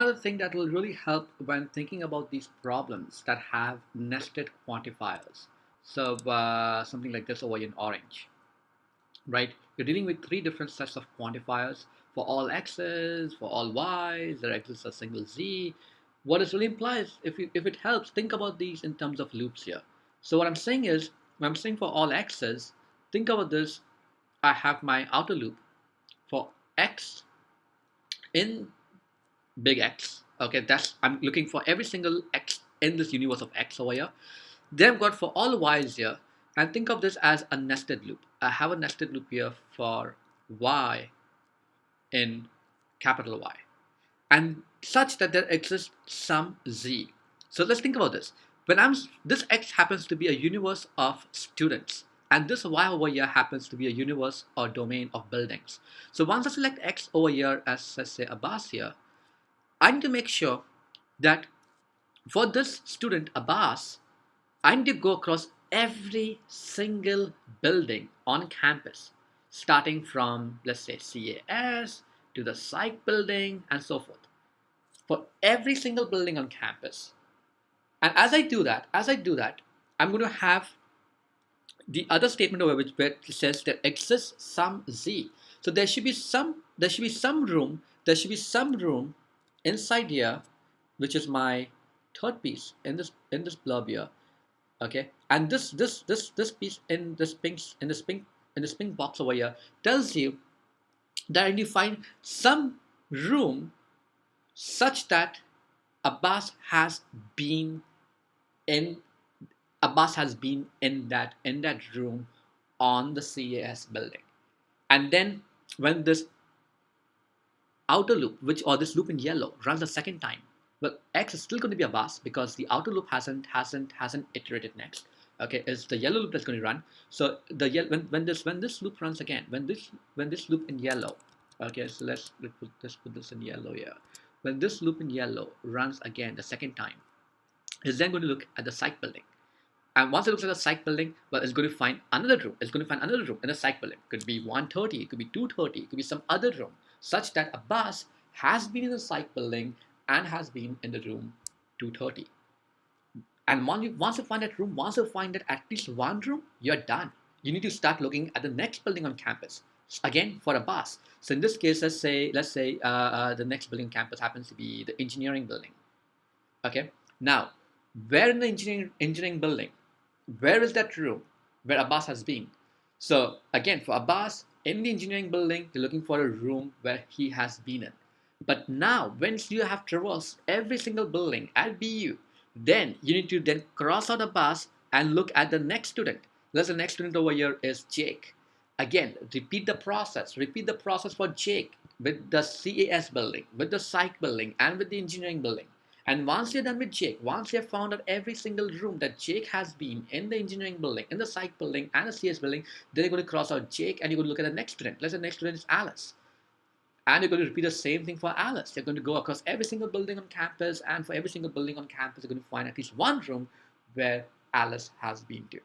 Another thing that will really help when thinking about these problems that have nested quantifiers. So something like this over in orange, right? You're dealing with three different sets of quantifiers for all x's, for all y's, there exists a single z. What this really implies, if it helps, think about these in terms of loops here. So what I'm saying is, when I'm saying for all x's, think about this. I have my outer loop for x in big X. Okay, that's I'm looking for every single X in this universe of X over here. Then I've got for all Y's here, and think of this as a nested loop. I have a nested loop here for Y in capital Y, and such that there exists some Z. So let's think about this. When I'm this X happens to be a universe of students, and this Y over here happens to be a universe or domain of buildings. So once I select X over here as, let's say, a bus here, I need to make sure that for this student Abbas, I need to go across every single building on campus, starting from, let's say, CAS to the psych building and so forth. For every single building on campus. And as I do that, I'm going to have the other statement over which where it says there exists some Z. So there should be some room inside here, which is my third piece in this blurb here. Okay, and this piece in this pink box over here tells you that you find some room such that Abbas has been in Abbas has been in that room on the CAS building. And then when this outer loop, which or this loop in yellow, runs a second time, well, X is still going to be Abbas because the outer loop hasn't iterated next. Okay, it's the yellow loop that's going to run. So when this loop runs again, when this loop in yellow, okay, so let's put this in yellow here. When this loop in yellow runs again the second time, it's then going to look at the site building. And once it looks at the psych building, well, it's going to find another room. It's going to find another room in the psych building. It could be 130, it could be 230, it could be some other room, such that a bus has been in the psych building and has been in the room 230. And once you find that room, once you find that at least one room, you're done. You need to start looking at the next building on campus. Again, for a bus. So in this case, let's say the next building on campus happens to be the engineering building. Okay. Now, where in the engineering building, where is that room where Abbas has been? So again, for Abbas in the engineering building, you're looking for a room where he has been in. But now, once you have traversed every single building at BU, then you need to then cross out Abbas and look at the next student. Let's say the next student over here is Jake. Again, repeat the process. Repeat the process for Jake with the CAS building, with the psych building, and with the engineering building. And once you're done with Jake, once you have found out every single room that Jake has been in the engineering building, in the psych building, and the CS building, then you're going to cross out Jake and you're going to look at the next student. Let's say the next student is Alice. And you're going to repeat the same thing for Alice. You're going to go across every single building on campus, and for every single building on campus, you're going to find at least one room where Alice has been to.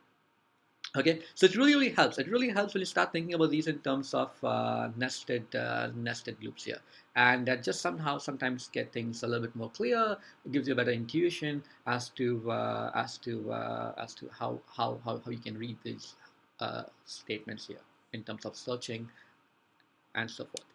Okay, so it really helps. It really helps when you start thinking about these in terms of nested loops here, and that just somehow sometimes get things a little bit more clear. It gives you a better intuition as to how you can read these statements here in terms of searching and so forth.